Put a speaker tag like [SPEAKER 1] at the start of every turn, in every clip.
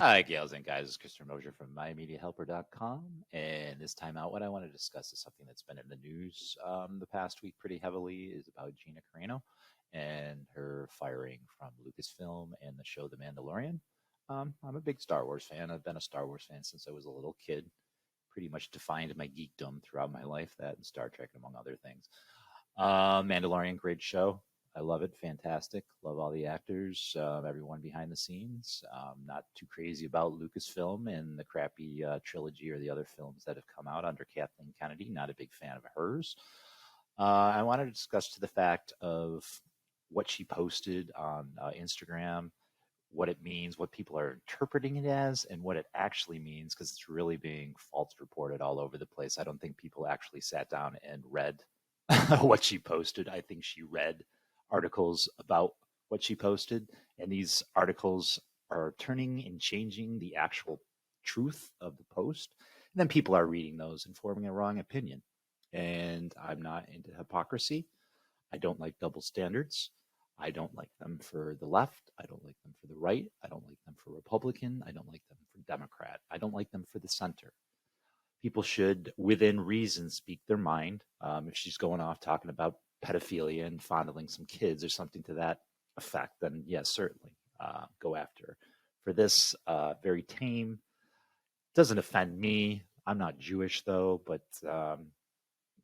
[SPEAKER 1] Hi, gals and guys. It's Christopher Mosier from MyMediaHelper.com. And this time out, what I want to discuss is something that's been in the news the past week pretty heavily, is about Gina Carano and her firing from Lucasfilm and the show The Mandalorian. I'm a big Star Wars fan. I've been a Star Wars fan since I was a little kid. Pretty much defined my geekdom throughout my life, that and Star Trek, among other things. Mandalorian, great show. I love it. Fantastic. Love all the actors, everyone behind the scenes. Not too crazy about Lucasfilm and the crappy trilogy or the other films that have come out under Kathleen Kennedy. Not a big fan of hers. I wanted to discuss to the fact of what she posted on Instagram, what it means, what people are interpreting it as, and what it actually means, because it's really being false reported all over the place. I don't think people actually sat down and read what she posted. I think she read articles about what she posted, and these articles are turning and changing the actual truth of the post, and then people are reading those and forming a wrong opinion. And I'm not into hypocrisy. I don't like double standards. I don't like them for the left. I don't like them for the right. I don't like them for Republican. I don't like them for Democrat. I don't like them for the center. People should, within reason, speak their mind. If she's going off talking about pedophilia and fondling some kids or something to that effect, then yes, certainly go after her. For this, very tame. Doesn't offend me. I'm not Jewish, though, but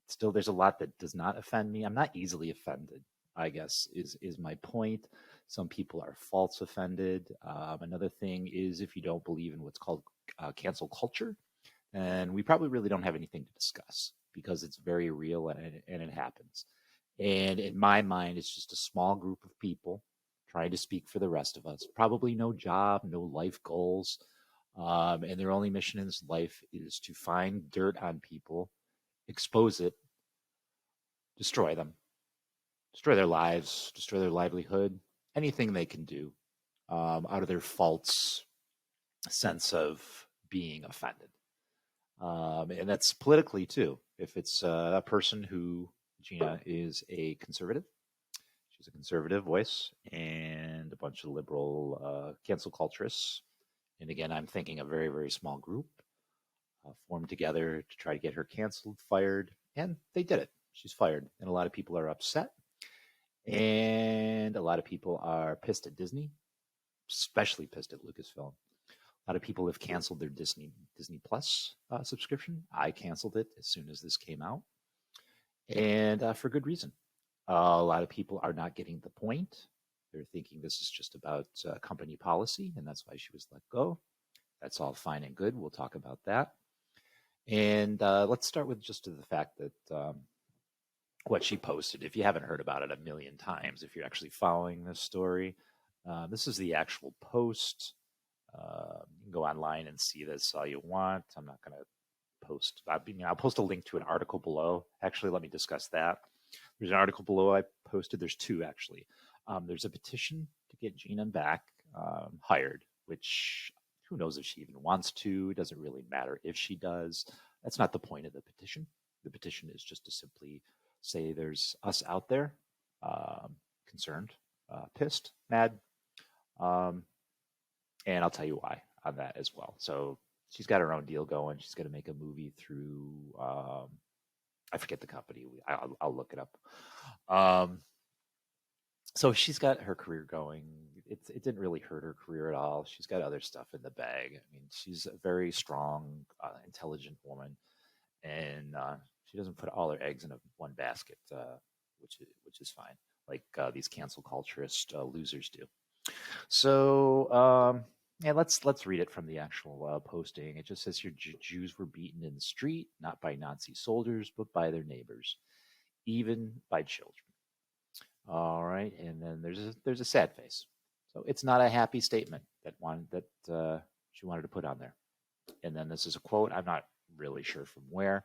[SPEAKER 1] still there's a lot that does not offend me. I'm not easily offended, I guess, is my point. Some people are false offended. Another thing is, if you don't believe in what's called cancel culture, and we probably really don't have anything to discuss, because it's very real and it happens. And in my mind, it's just a small group of people trying to speak for the rest of us. Probably no job, no life goals. And their only mission in this life is to find dirt on people, expose it, destroy them, destroy their lives, destroy their livelihood, anything they can do out of their false sense of being offended. And that's politically, too. If it's a person who, Gina is a conservative. She's a conservative voice, and a bunch of liberal cancel culturists. And again, I'm thinking a very, very small group formed together to try to get her canceled, fired, and they did it. She's fired, and a lot of people are upset, and a lot of people are pissed at Disney, especially pissed at Lucasfilm. A lot of people have canceled their Disney Plus subscription. I canceled it as soon as this came out, and for good reason. A lot of people are not getting the point. They're thinking this is just about company policy, and that's why she was let go. That's all fine and good. We'll talk about that. And let's start with just the fact that what she posted, if you haven't heard about it a million times, if you're actually following this story, this is the actual post. You can go online and see this all you want. I'm not going to post. I'll post a link to an article below. Actually, let me discuss that. There's an article below I posted. There's two, actually. There's a petition to get Gina back hired, which who knows if she even wants to. It doesn't really matter if she does. That's not the point of the petition. The petition is just to simply say there's us out there, concerned, pissed, mad, and I'll tell you why on that as well. So she's got her own deal going. She's going to make a movie through, I forget the company. I'll look it up. So she's got her career going. It didn't really hurt her career at all. She's got other stuff in the bag. I mean, she's a very strong, intelligent woman, and she doesn't put all her eggs in one basket, which is fine, like these cancel culturist losers do. So yeah, let's read it from the actual posting. It just says here, Jews were beaten in the street, not by Nazi soldiers, but by their neighbors, even by children. All right, and then there's a sad face. So it's not a happy statement that she wanted to put on there. And then this is a quote. I'm not really sure from where.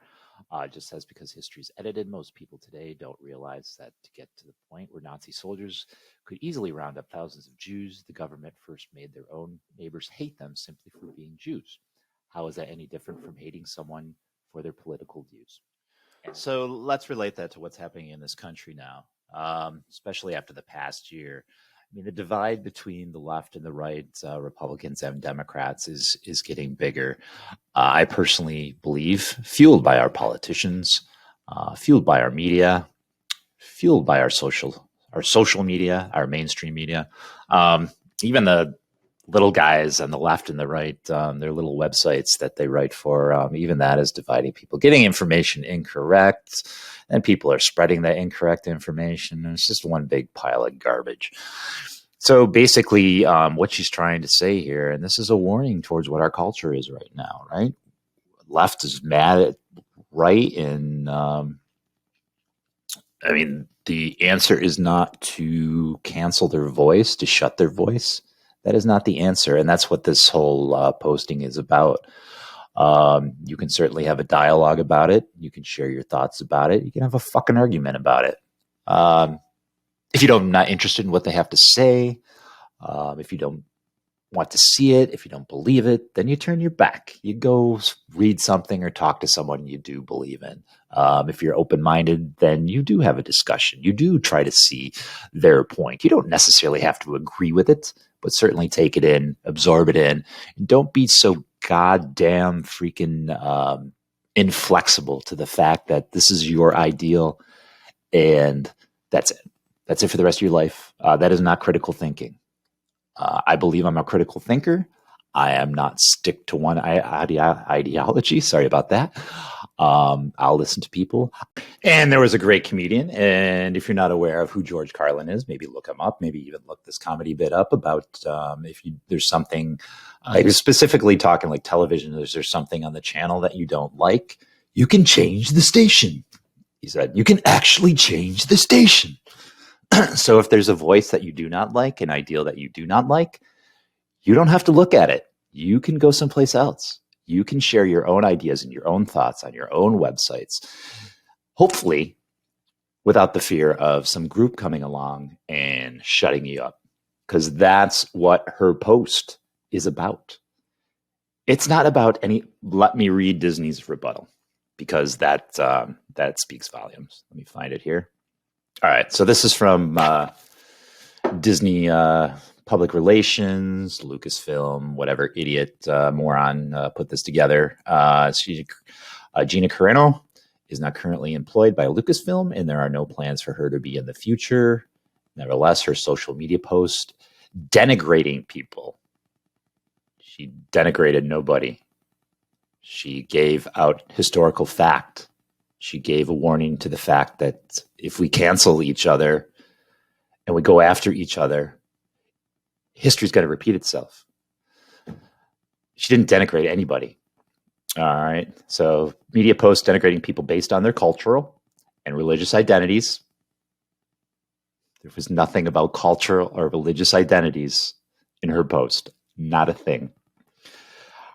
[SPEAKER 1] It just says, because history is edited, most people today don't realize that to get to the point where Nazi soldiers could easily round up thousands of Jews, the government first made their own neighbors hate them simply for being Jews. How is that any different from hating someone for their political views? So let's relate that to what's happening in this country now, especially after the past year. mean, the divide between the left and the right, Republicans and Democrats, is getting bigger. I personally believe, fueled by our politicians, fueled by our media, fueled by our social media, our mainstream media, even the little guys on the left and the right, their little websites that they write for, even that is dividing people, getting information incorrect, and people are spreading that incorrect information. And it's just one big pile of garbage. So basically, what she's trying to say here, and this is a warning towards what our culture is right now, right? Left is mad at right, and I mean, the answer is not to cancel their voice, to shut their voice. That is not the answer, and that's what this whole posting is about. You can certainly have a dialogue about it. You can share your thoughts about it. You can have a fucking argument about it. If you don't, not interested in what they have to say, if you don't want to see it, if you don't believe it, then you turn your back. You go read something or talk to someone you do believe in. If you're open-minded, then you do have a discussion. You do try to see their point. You don't necessarily have to agree with it, but certainly take it in, absorb it in. And don't be so goddamn freaking inflexible to the fact that this is your ideal and that's it. That's it for the rest of your life. That is not critical thinking. I believe I'm a critical thinker. I am not stick to one ideology. Sorry about that. I'll listen to people. And there was a great comedian. And if you're not aware of who George Carlin is, maybe look him up. Maybe even look this comedy bit up about there's something. He was specifically talking like television. There's something on the channel that you don't like. You can change the station. He said, you can actually change the station. So if there's a voice that you do not like, an ideal that you do not like, you don't have to look at it. You can go someplace else. You can share your own ideas and your own thoughts on your own websites, hopefully without the fear of some group coming along and shutting you up, because that's what her post is about. It's not about let me read Disney's rebuttal, because that speaks volumes. Let me find it here. All right, so this is from Disney Public Relations, Lucasfilm, whatever idiot moron put this together. Gina Carano is not currently employed by Lucasfilm, and there are no plans for her to be in the future. Nevertheless, her social media post denigrating people. She denigrated nobody. She gave out historical fact. She gave a warning to the fact that if we cancel each other and we go after each other, history's going to repeat itself. She didn't denigrate anybody. All right. So media posts denigrating people based on their cultural and religious identities. There was nothing about cultural or religious identities in her post. Not a thing.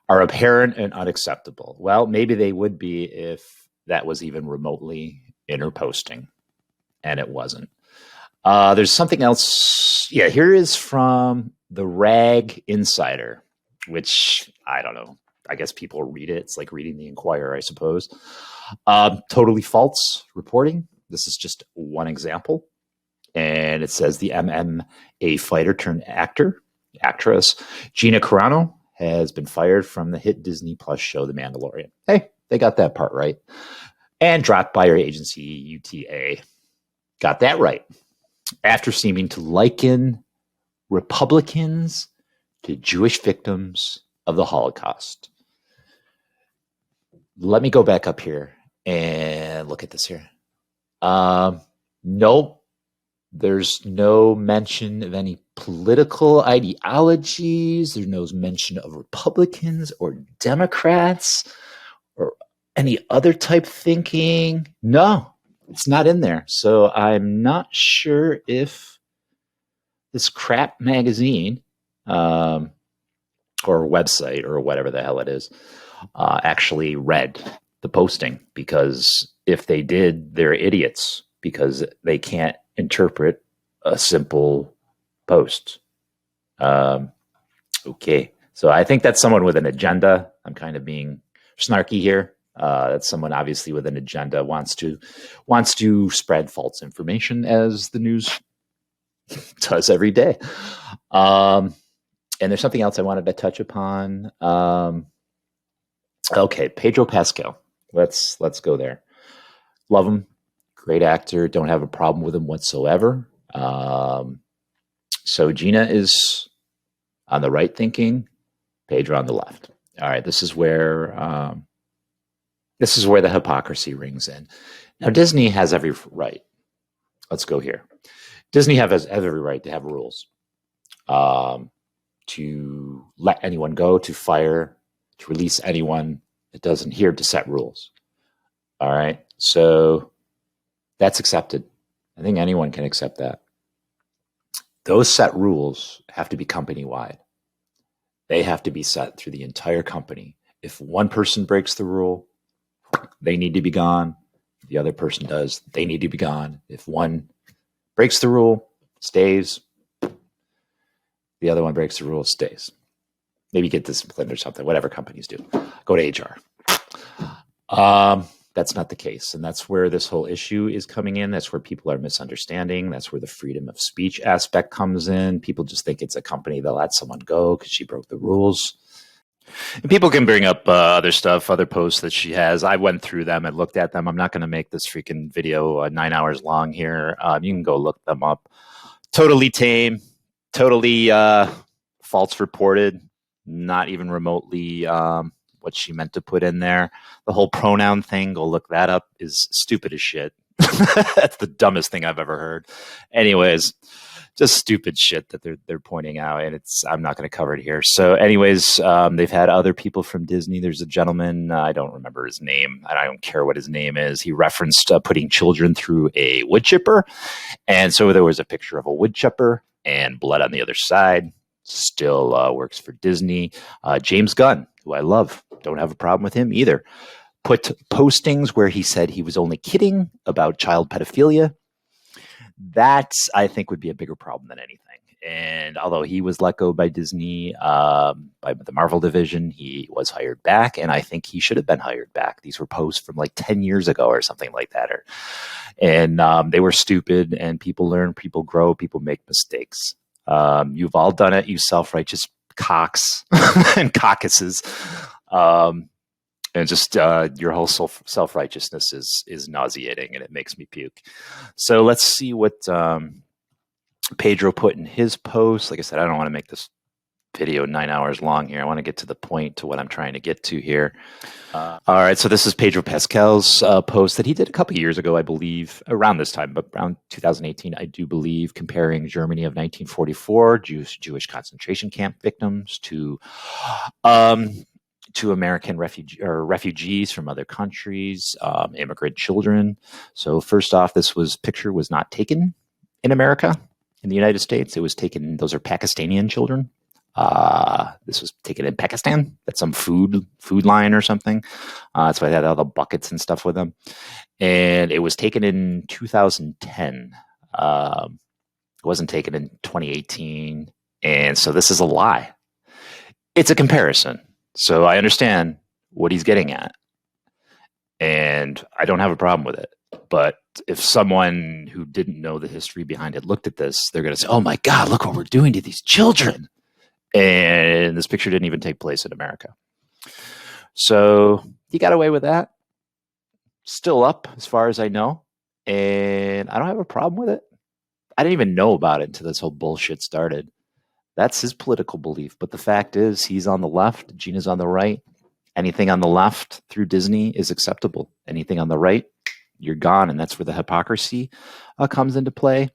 [SPEAKER 1] Are apparent and unacceptable. Well, maybe they would be if that was even remotely in her posting, and it wasn't. There's something else. Yeah, here is from the Rag Insider, which I don't know. I guess people read it. It's like reading the Inquirer, I suppose. Totally false reporting. This is just one example. And it says the MMA fighter turned actress Gina Carano has been fired from the hit Disney Plus show The Mandalorian. Hey, they got that part right. And dropped by her agency, UTA. Got that right. After seeming to liken Republicans to Jewish victims of the Holocaust. Let me go back up here and look at this here. Nope. There's no mention of any political ideologies. There's no mention of Republicans or Democrats or any other type thinking. No, it's not in there. So I'm not sure if this crap magazine or website or whatever the hell it is actually read the posting, because if they did, they're idiots, because they can't interpret a simple post. Okay. So I think that's someone with an agenda. I'm kind of being snarky here. That's someone obviously with an agenda, wants to spread false information, as the news Does every day. And there's something else I wanted to touch upon. Okay, Pedro Pascal. Let's go there. Love him. Great actor. Don't have a problem with him whatsoever. So Gina is on the right thinking, Pedro on the left. All right, this is where the hypocrisy rings in. Now, Disney has every right. Let's go here. Disney has every right to have rules, to let anyone go, to fire, to release anyone. It doesn't here to set rules. All right, so that's accepted. I think anyone can accept that. Those set rules have to be company-wide. They have to be set through the entire company. If one person breaks the rule, they need to be gone. If the other person does, they need to be gone. If one breaks the rule, stays. The other one breaks the rule, stays. Maybe get disciplined or something, whatever companies do. Go to HR. That's not the case. And that's where this whole issue is coming in. That's where people are misunderstanding. That's where the freedom of speech aspect comes in. People just think it's a company that lets someone go because she broke the rules. And people can bring up other stuff, other posts that she has. I went through them and looked at them. I'm not going to make this freaking video 9 hours long here. You can go look them up. Totally tame, totally false reported, not even remotely what she meant to put in there. The whole pronoun thing, go look that up, is stupid as shit. That's the dumbest thing I've ever heard. Anyways, just stupid shit that they're pointing out, and I'm not going to cover it here. So anyways, they've had other people from Disney. There's a gentleman, I don't remember his name, and I don't care what his name is. He referenced putting children through a wood chipper, and so there was a picture of a wood chipper and blood on the other side. Still works for Disney. James Gunn, who I love, don't have a problem with him either, put postings where he said he was only kidding about child pedophilia. That, I think, would be a bigger problem than anything. And although he was let go by Disney, by the Marvel division, he was hired back, and I think he should have been hired back. These were posts from like 10 years ago or something like that. And they were stupid, and people learn, people grow, people make mistakes. You've all done it, you self-righteous cocks and caucuses. And just your whole self-righteousness is nauseating, and it makes me puke. So let's see what Pedro put in his post. Like I said, I don't want to make this video 9 hours long here. I want to get to the point, to what I'm trying to get to here. All right, so this is Pedro Pascal's post that he did a couple of years ago, I believe, around this time, but around 2018, I do believe, comparing Germany of 1944, Jewish concentration camp victims, to American refugees from other countries, immigrant children. So first off, this picture was not taken in America, in the United States. It was taken, those are Pakistani children. This was taken in Pakistan. That's some food line or something. That's why they had all the buckets and stuff with them. And it was taken in 2010. It wasn't taken in 2018. And so this is a lie. It's a comparison. So I understand what he's getting at, and I don't have a problem with it. But if someone who didn't know the history behind it looked at this, they're going to say, oh my God, look what we're doing to these children. And this picture didn't even take place in America. So he got away with that. Still up as far as I know. And I don't have a problem with it. I didn't even know about it until this whole bullshit started. That's his political belief. But the fact is, he's on the left, Gina's on the right. Anything on the left through Disney is acceptable. Anything on the right, you're gone. And that's where the hypocrisy comes into play.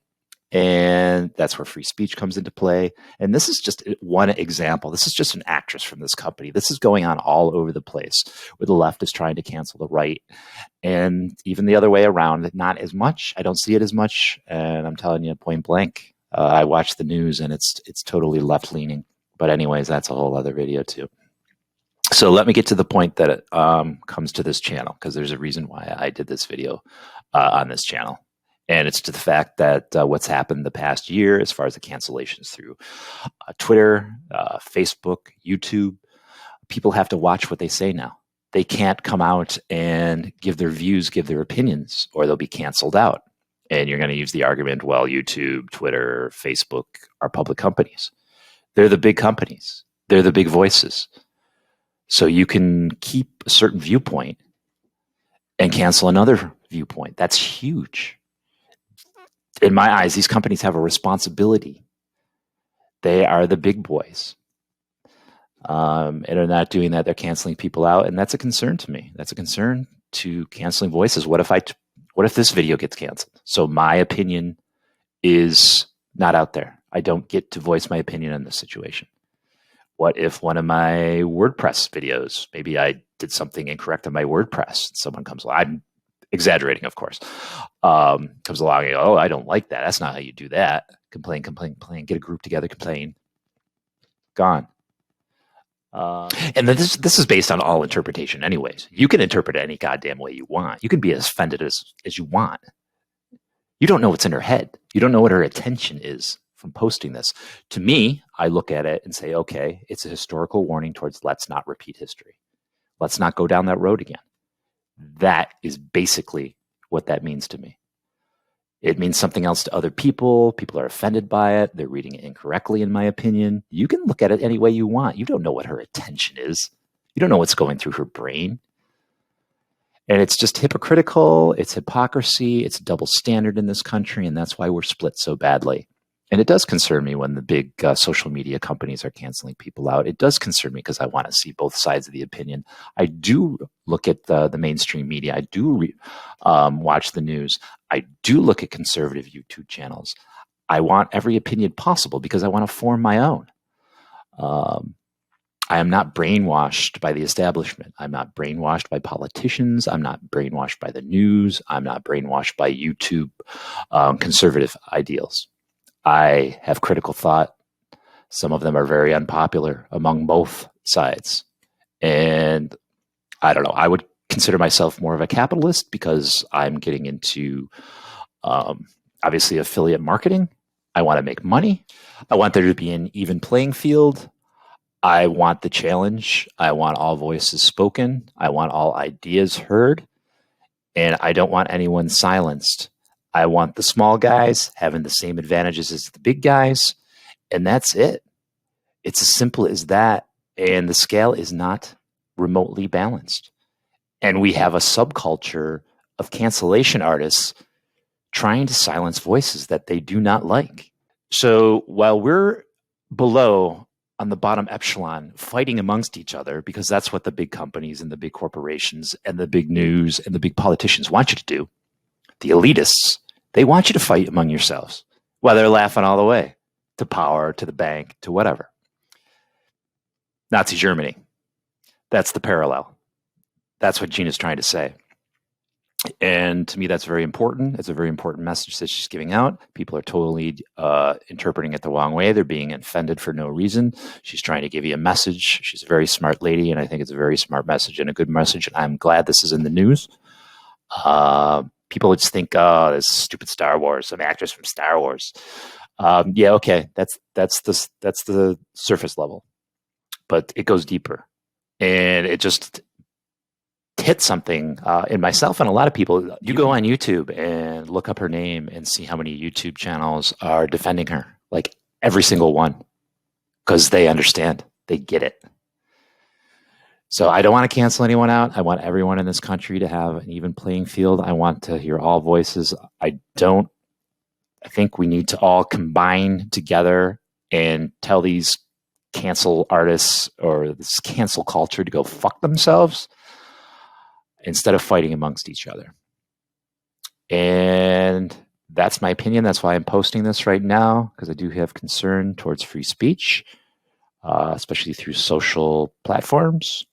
[SPEAKER 1] And that's where free speech comes into play. And this is just one example. This is just an actress from this company. This is going on all over the place, where the left is trying to cancel the right. And even the other way around, not as much. I don't see it as much. And I'm telling you, point blank, I watch the news, and it's totally left-leaning. But anyways, that's a whole other video too. So let me get to the point that it comes to this channel, because there's a reason why I did this video on this channel. And it's to the fact that what's happened the past year, as far as the cancellations through Twitter, Facebook, YouTube, people have to watch what they say now. They can't come out and give their views, give their opinions, or they'll be canceled out. And you're going to use the argument, well, YouTube, Twitter, Facebook are public companies. They're the big companies. They're the big voices. So you can keep a certain viewpoint and cancel another viewpoint. That's huge. In my eyes, these companies have a responsibility. They are the big boys. And they're not doing that. They're canceling people out. And that's a concern to me. That's a concern to canceling voices. What if this video gets canceled? So my opinion is not out there. I don't get to voice my opinion on this situation. What if one of my WordPress videos, maybe I did something incorrect on my WordPress, someone comes along, I'm exaggerating, of course, comes along and, oh, I don't like that. That's not how you do that. Complain, get a group together, complain. Gone. And then this is based on all interpretation anyways. You can interpret it any goddamn way you want. You can be as offended as you want. You don't know what's in her head. You don't know what her intention is from posting this. To me, I look at it and say, okay, it's a historical warning towards let's not repeat history. Let's not go down that road again. That is basically what that means to me. It means something else to other people. People are offended by it. They're reading it incorrectly, in my opinion. You can look at it any way you want. You don't know what her intention is. You don't know what's going through her brain. And it's just hypocritical. It's hypocrisy. It's a double standard in this country, and that's why we're split so badly. And it does concern me when the big social media companies are canceling people out. It does concern me because I want to see both sides of the opinion. I do look at the mainstream media. I do watch the news. I do look at conservative YouTube channels. I want every opinion possible because I want to form my own. I am not brainwashed by the establishment. I'm not brainwashed by politicians. I'm not brainwashed by the news. I'm not brainwashed by YouTube conservative ideals. I have critical thought. Some of them are very unpopular among both sides. And I don't know, I would consider myself more of a capitalist because I'm getting into obviously affiliate marketing. I want to make money. I want there to be an even playing field. I want the challenge. I want all voices spoken. I want all ideas heard. And I don't want anyone silenced. I want the small guys having the same advantages as the big guys. And that's it. It's as simple as that. And the scale is not remotely balanced. And we have a subculture of cancellation artists trying to silence voices that they do not like. So while we're below on the bottom echelon fighting amongst each other, because that's what the big companies and the big corporations and the big news and the big politicians want you to do, the elitists, they want you to fight among yourselves while they're laughing all the way to power, to the bank, to whatever. Nazi Germany. That's the parallel. That's what Gina's trying to say. And to me, that's very important. It's a very important message that she's giving out. People are totally interpreting it the wrong way. They're being offended for no reason. She's trying to give you a message. She's a very smart lady, and I think it's a very smart message and a good message. And I'm glad this is in the news. People would just think, oh, this stupid Star Wars, some actress from Star Wars. Yeah, okay, that's the surface level, but it goes deeper, and it just hit something in myself and a lot of people. You go on YouTube and look up her name and see how many YouTube channels are defending her, like every single one, because they understand, they get it. So I don't want to cancel anyone out. I want everyone in this country to have an even playing field. I want to hear all voices. I think we need to all combine together and tell these cancel artists or this cancel culture to go fuck themselves instead of fighting amongst each other. And that's my opinion. That's why I'm posting this right now, because I do have concern towards free speech, especially through social platforms.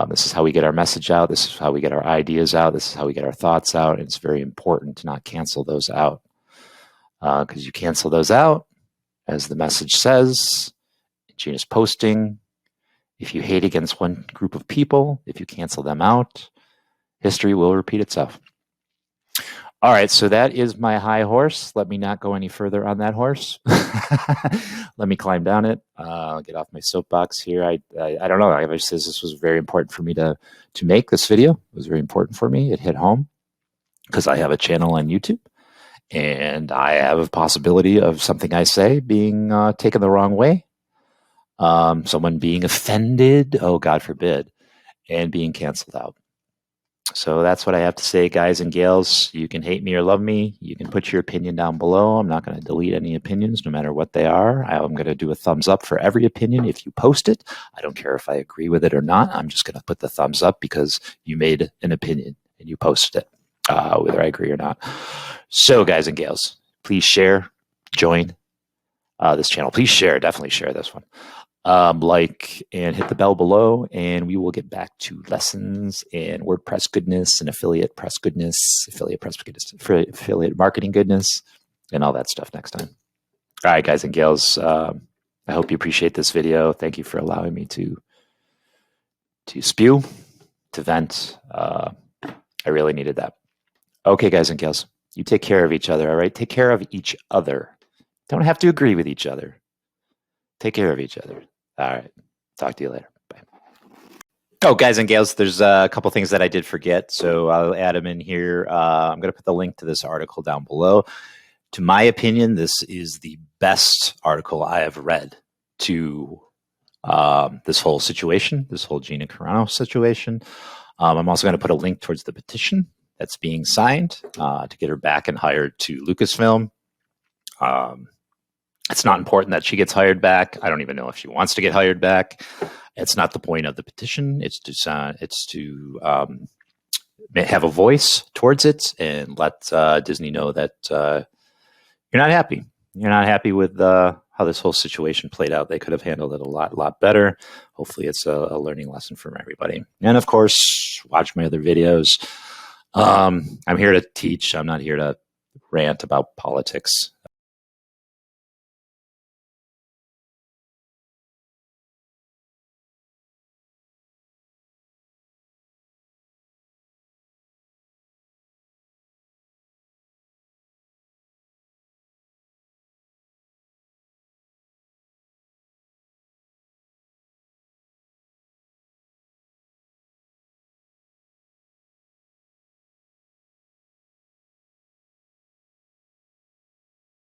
[SPEAKER 1] This is how we get our message out. This is how we get our ideas out. This is how we get our thoughts out. And it's very important to not cancel those out. Because you cancel those out, as the message says, Gina's posting, if you hate against one group of people, if you cancel them out, history will repeat itself. All right, so that is my high horse. Let me not go any further on that horse. Let me climb down it. Get off my soapbox here. I don't know. I says this was very important for me to make this video. It was very important for me. It hit home because I have a channel on YouTube, and I have a possibility of something I say being taken the wrong way, someone being offended, oh, God forbid, and being canceled out. So that's what I have to say, guys and gals. You can hate me or love me. You can put your opinion down below. I'm not going to delete any opinions, no matter what they are. I'm going to do a thumbs up for every opinion if you post it. I don't care if I agree with it or not. I'm just going to put the thumbs up because you made an opinion and you posted it, whether I agree or not. So, guys and gals, please share, join this channel. Please share, definitely share this one. Like and hit the bell below, and we will get back to lessons and WordPress goodness and affiliate marketing goodness, and all that stuff next time. All right, guys and gals, I hope you appreciate this video. Thank you for allowing me to spew, to vent. I really needed that. Okay, guys and gals, you take care of each other, all right? Take care of each other. Don't have to agree with each other. Take care of each other. All right. Talk to you later. Bye. Oh, guys and gals, there's a couple things that I did forget, so I'll add them in here. I'm going to put the link to this article down below. To my opinion, this is the best article I have read to this whole situation, this whole Gina Carano situation. I'm also going to put a link towards the petition that's being signed to get her back and hired to Lucasfilm. It's not important that she gets hired back. I don't even know if she wants to get hired back. It's not the point of the petition. It's to have a voice towards it and let Disney know that you're not happy. You're not happy with how this whole situation played out. They could have handled it a lot better. Hopefully it's a learning lesson from everybody. And of course, watch my other videos. I'm here to teach. I'm not here to rant about politics.